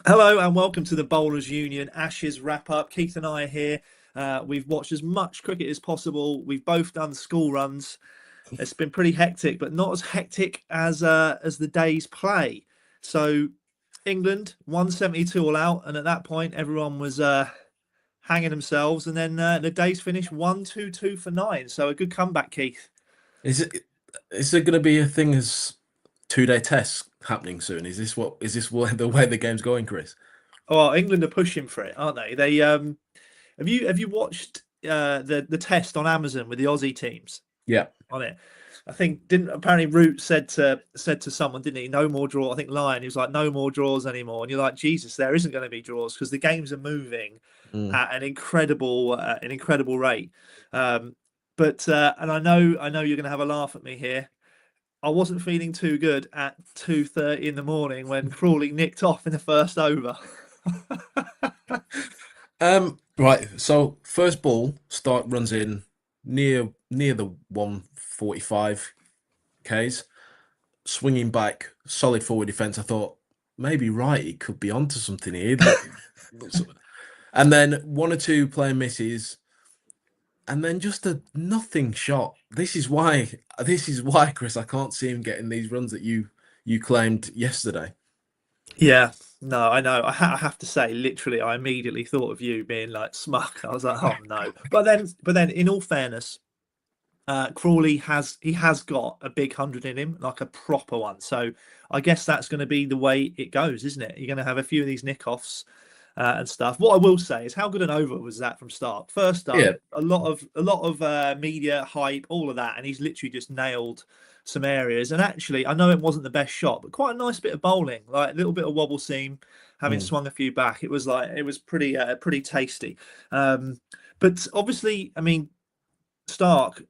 Hello and welcome to the Bowlers Union Ashes wrap up. Keith and I are here. We've watched as much cricket as possible. We've both done school runs. It's been pretty hectic, but not as hectic as the day's play. So England 172 all out, and at that point everyone was hanging themselves. And then the day's finished 1-2-2 for nine. So a good comeback, Keith. Is it is there going to be a thing as 2-day tests happening soon? Is this what the way the game's going, Chris? Oh, well, England are pushing for it, aren't they? They have you watched the test on Amazon with the Aussie teams Yeah. on it? I think didn't apparently Root said to someone, didn't he? No more draw. I think Lyon, he was like, no more draws anymore. And you're like, Jesus, there isn't going to be draws because the games are moving Mm. at an incredible rate. Um, but and I know you're going to have a laugh at me here. I wasn't feeling too good at 2:30 in the morning when Crawley nicked off in the first over. Right. So first ball start runs in near the 145 Ks, swinging back, solid forward defense. I thought maybe Wrighty could be onto something here. And then one or two player misses, and then just a nothing shot. This is why, Chris, I can't see him getting these runs that you claimed yesterday. Yeah, no, I know. I have to say, literally, I immediately thought of you being like smuck. I was like, oh no. But then, in all fairness, Crawley has got a big hundred in him, like a proper one. So I guess that's going to be the way it goes, isn't it? You're going to have a few of these nick-offs and stuff. What I will say is, how good an over was that from start? First up, Yeah. a lot of media hype, all of that, and he's literally just nailed some areas. And actually, I know it wasn't the best shot, but quite a nice bit of bowling, like a little bit of wobble seam, having Mm. swung a few back. It was pretty tasty. But obviously, I mean, Stark,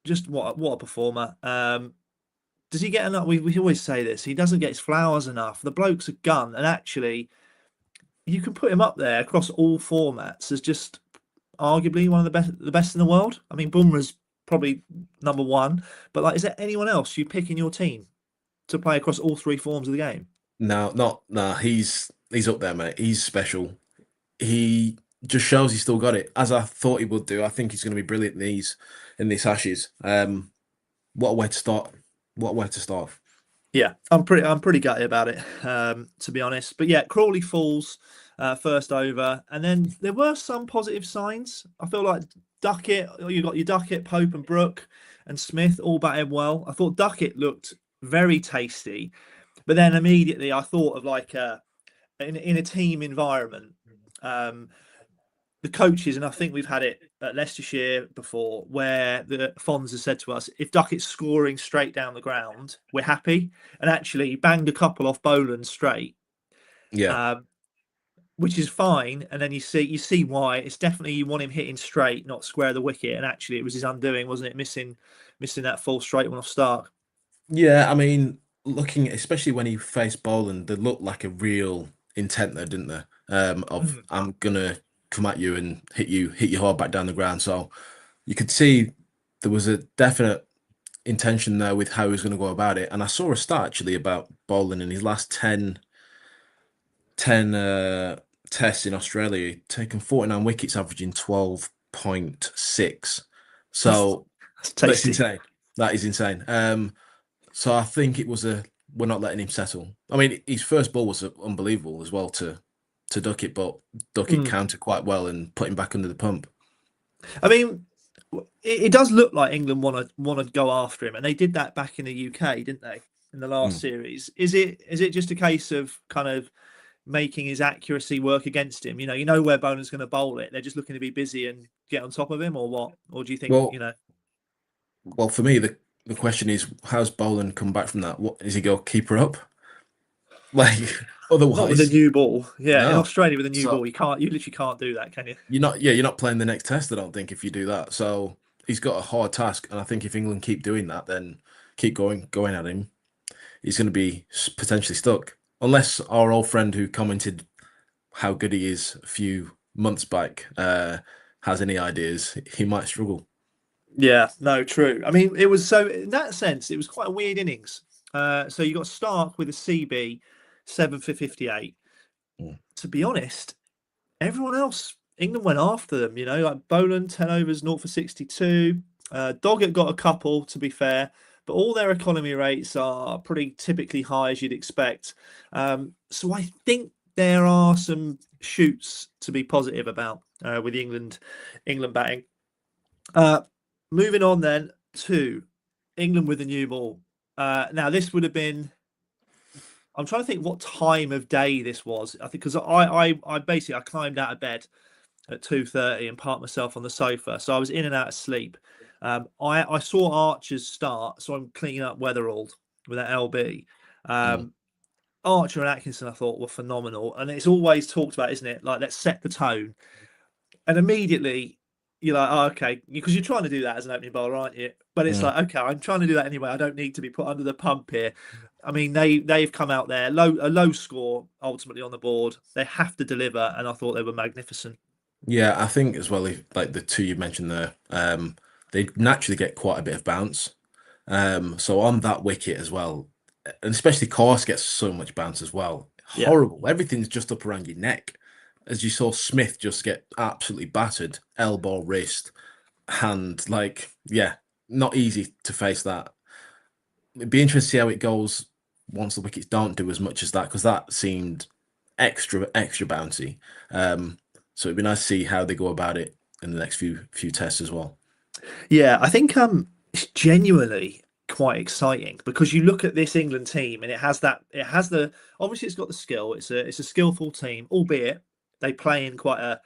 just what a performer. Does he get enough? We always say this. He doesn't get his flowers enough. The bloke's a gun, and actually, you can put him up there across all formats as just arguably one of the best in the world. I mean, Bumrah's probably number one, but like, is there anyone else you pick in your team to play across all three forms of the game? No, not nah. He's up there, mate. He's special. He just shows he's still got it, as I thought he would do. I think he's going to be brilliant in these Ashes. What a way to start! What a way to start. Yeah, I'm pretty gutted about it, to be honest. But yeah, Crawley falls first over, and then there were some positive signs. I feel like Duckett, you got your Duckett, Pope, and Brook, and Smith all batted well. I thought Duckett looked very tasty, but then immediately I thought of like in a team environment. Um, the coaches, and I think we've had it at Leicestershire before, where the Fonz has said to us, if Duckett's scoring straight down the ground, we're happy. And actually, he banged a couple off Boland straight, Yeah. um, which is fine. And then you see why. It's definitely you want him hitting straight, not square the wicket. And actually, it was his undoing, wasn't it? Missing that full straight one off Stark. Yeah, I mean, looking especially when he faced Boland, they looked like a real intent there, didn't they? Of Mm. I'm gonna come at you and hit you hard back down the ground. So you could see there was a definite intention there with how he was going to go about it. And I saw a stat actually about Boland in his last ten tests in Australia, taken 49 wickets, averaging 12.6. That's, So that's that's tasty. insane. That is insane. So I think it was a we're not letting him settle. I mean, his first ball was unbelievable as well to duck it, but duck it Mm. counter quite well and put him back under the pump. I mean, it does look like England want to go after him, and they did that back in the UK, didn't they? In the last Mm. series, is it just a case of kind of making his accuracy work against him? You know where Boland's going to bowl it. They're just looking to be busy and get on top of him, or what? Or do you think Well, you know? well, for me, the question is, how's Boland come back from that? What is he go keeper up? Like Not with a otherwise, new ball. Yeah, in no. Australia with a new ball, So you literally can't do that, can you? you're not playing the next test, I don't think, if you do that. So he's got a hard task, and I think if England keep doing that, then keep going at him, he's going to be potentially stuck. Unless our old friend who commented how good he is a few months back has any ideas, he might struggle. Yeah, no, true. I mean, it was so in that sense, it was quite a weird innings. So you got Stark with a CB, 7 for 58. Mm. to be honest, everyone else, England went after them, like Boland, 10 overs, 0 for 62. Doggett got a couple, to be fair, but all their economy rates are pretty typically high, as you'd expect. So I think there are some shoots to be positive about with England batting. Moving on then to England with the new ball. Now, this would have been. I'm trying to think what time of day this was. I think because I basically I climbed out of bed at 2:30 and parked myself on the sofa, so I was in and out of sleep. I saw Archer's start, so I'm cleaning up Weatherald with that LB. Mm. Archer and Atkinson, I thought, were phenomenal, and it's always talked about, isn't it? Like, let's set the tone, and immediately you're like, oh, okay, because you're trying to do that as an opening bowler, aren't you? But it's Mm. like, okay, I'm trying to do that anyway. I don't need to be put under the pump here. I mean, they've come out there a low score ultimately on the board. They have to deliver, and I thought they were magnificent. Yeah, I think as well, if, like the two you mentioned there, they naturally get quite a bit of bounce. So on that wicket as well, and especially course gets so much bounce as well. Yeah. Horrible. Everything's just up around your neck. As you saw Smith just get absolutely battered, elbow, wrist, hand. Like, yeah, not easy to face that. It'd be interesting to see how it goes once the wickets don't do as much as that, because that seemed extra bouncy. So it'd be nice to see how they go about it in the next few tests as well. Yeah, I think it's genuinely quite exciting because you look at this England team and it has the obviously it's got the skill. It's a skillful team, albeit they play in quite a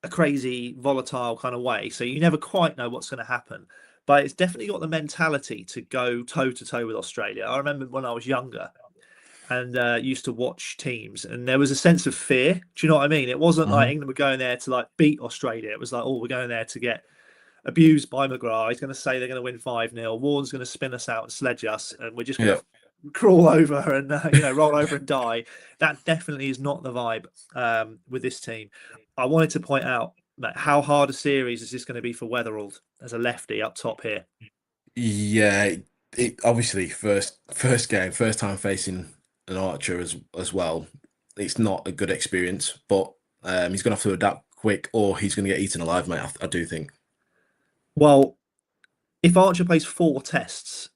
crazy, volatile kind of way. So you never quite know what's going to happen. But it's definitely got the mentality to go toe to toe with Australia. I remember when I was younger and used to watch teams, and there was a sense of fear. Do you know what I mean? It wasn't like Hmm. England were going there to like beat Australia. It was like, oh, we're going there to get abused by McGrath. He's going to say they're going to win 5-0. Warren's going to spin us out and sledge us, and we're just going Yeah. to crawl over and roll over and die. That definitely is not the vibe with this team. I wanted to point out, Matt, how hard a series is this going to be for Weatherald as a lefty up top here? Yeah, it obviously first game, first time facing an archer as well. It's not a good experience, but he's gonna have to adapt quick, or he's gonna get eaten alive, mate. I do think. Well, if Archer plays 4 tests,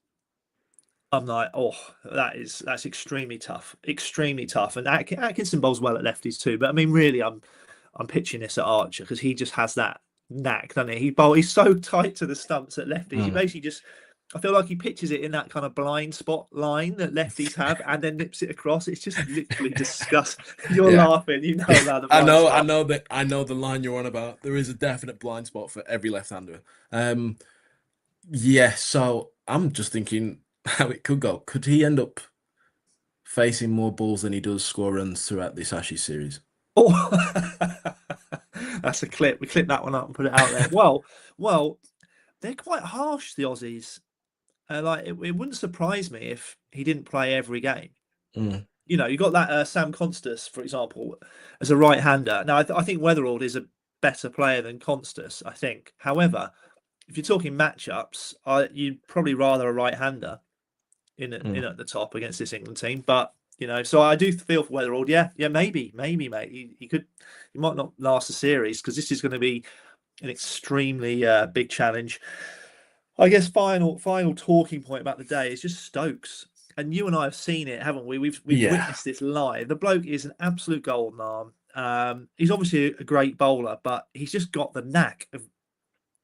I'm like, oh, that's extremely tough, extremely tough. And Atkinson bowls well at lefties too, but I mean, really, I'm pitching this at Archer because he just has that knack, doesn't he? He's so tight to the stumps at lefties. He Mm. basically just, I feel like he pitches it in that kind of blind spot line that lefties have, and then nips it across. It's just literally disgusting. You're Yeah, laughing, you know about the blind I spot. know that I know the line you're on about. There is a definite blind spot for every left-hander. Yeah, so I'm just thinking how it could go. Could he end up facing more balls than he does score runs throughout this Ashes series? Oh, that's a clip. We clip that one up and put it out there. Well, they're quite harsh, the Aussies. Like it wouldn't surprise me if he didn't play every game. Mm. You got that Sam Constas, for example, as a right-hander. Now, I think Weatherald is a better player than Constas, I think. However, if you're talking matchups, you'd probably rather a right-hander in at the top against this England team. But so I do feel for Weatherald. Yeah, maybe, mate. He might not last the series because this is going to be an extremely big challenge. I guess final talking point about the day is just Stokes. And you and I have seen it, haven't we? We've Yeah. witnessed this live. The bloke is an absolute golden arm. He's obviously a great bowler, but he's just got the knack of.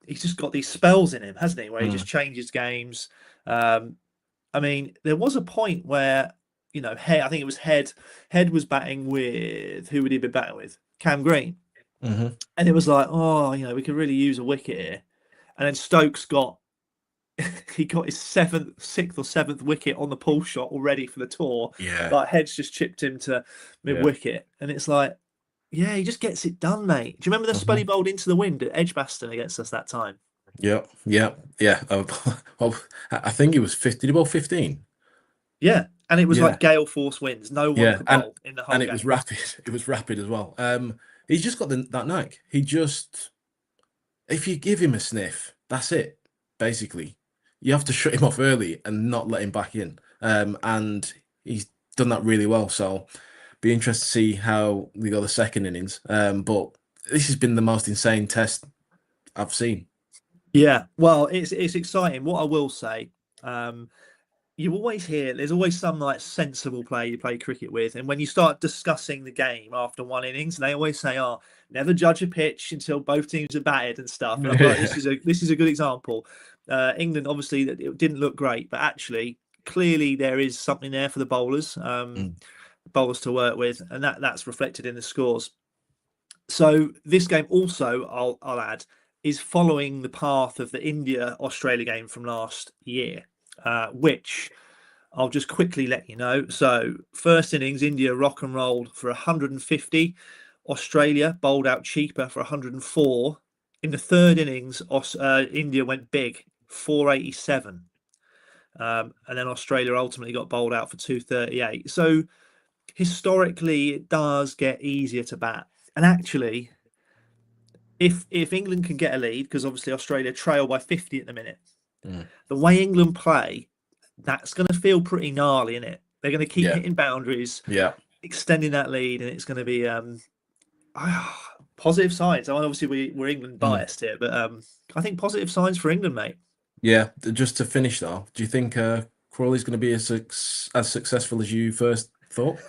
He's just got these spells in him, hasn't he? Where he just Mm. changes games. I mean, there was a point where Head. I think it was Head. Head was batting with who would he be batting with? Cam Green, Hmm. and it was like, oh, we could really use a wicket here. And then Stokes got he got his sixth or seventh wicket on the pull shot already for the tour. Yeah. Like Heads just chipped him to mid Yeah. wicket, and it's like, yeah, he just gets it done, mate. Do you remember the spell he Hmm. bowled into the wind at Edgbaston against us that time? Yeah. Yeah. Yeah. Well, I think it was 50. Did he bowl 15? Yeah, and it was Yeah. like gale force winds. No one Yeah. could bowl in the whole And it game. was rapid. It was rapid as well. He's just got that knack. He just, if you give him a sniff, that's it. Basically, you have to shut him off early and not let him back in. And he's done that really well. So, Be interested to see how we go the second innings. But this has been the most insane test I've seen. Yeah, well, it's exciting. What I will say, you always hear there's always some like sensible player you play cricket with, and when you start discussing the game after one innings, they always say, "Oh, never judge a pitch until both teams are batted and stuff." And I feel like this is a good example. England obviously it didn't look great, but actually clearly there is something there for the bowlers, bowlers to work with, and that's reflected in the scores. So this game also, I'll add, is following the path of the India-Australia game from last year, which I'll just quickly let you know. So first innings, India rock and rolled for 150. Australia bowled out cheaper for 104. In the third innings, India went big, 487. And then Australia ultimately got bowled out for 238. So historically, it does get easier to bat. And actually, if England can get a lead, because obviously Australia trail by 50 at the minute, the way England play, that's going to feel pretty gnarly, isn't it? They're going to keep hitting boundaries, extending that lead, and it's going to be positive signs. I mean, obviously, we're England biased here, but I think positive signs for England, mate. Yeah, just to finish though, do you think Crawley's going to be as successful as you first thought?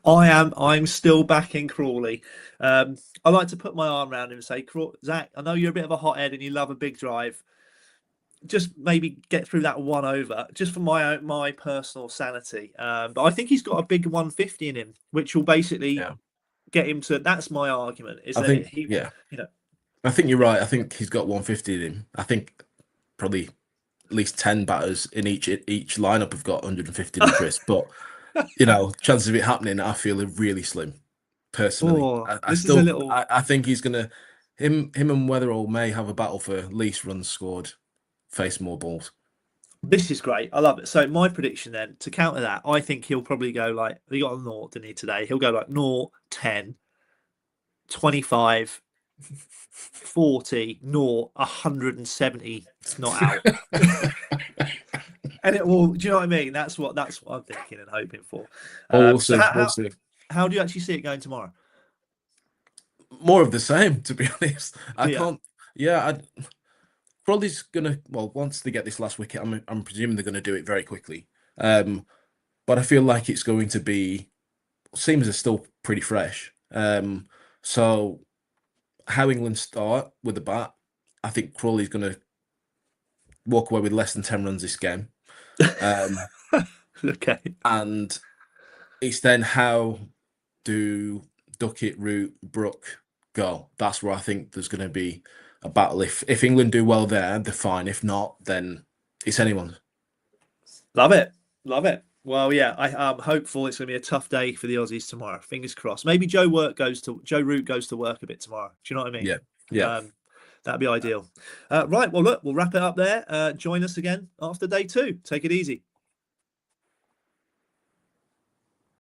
I'm still backing Crawley. I like to put my arm around him and say, Zach, I know you're a bit of a hothead and you love a big drive. Just maybe get through that one over, just for my personal sanity. But I think he's got a big 150 in him, which will basically get him to. That's my argument. Is that he? Yeah, you know, I think you're right. I think he's got 150 in him. I think probably at least 10 batters in each lineup have got 150 in Chris, but chances of it happening, I feel are really slim. Personally, I think he's gonna him and Weatherall may have a battle for least runs scored, face more balls. This is great. I love it. So my prediction then, to counter that, I think he'll probably go like, he got a 0, didn't he, today? He'll go like 0, 10, 25, 40, 0, 170 not out. And it will, do you know what I mean? That's what I'm thinking and hoping for. We'll so see. How do you actually see it going tomorrow? More of the same, to be honest. I can't. Yeah, Crawley's gonna. Well, once they get this last wicket, I'm presuming they're gonna do it very quickly. But I feel like it's going to be. Seems are still pretty fresh. So how England start with the bat, I think Crawley's gonna walk away with less than 10 runs this game. Okay. And it's then how do Duckett, Root, Brook go? That's where I think there's going to be a battle. If England do well there, they're fine. If not, then it's anyone's. Love it. Well, yeah, I'm hopeful it's going to be a tough day for the Aussies tomorrow. Fingers crossed. Maybe Joe Root goes to work a bit tomorrow. Do you know what I mean? Yeah. That'd be ideal. Right. Well, look, we'll wrap it up there. Join us again after day 2. Take it easy.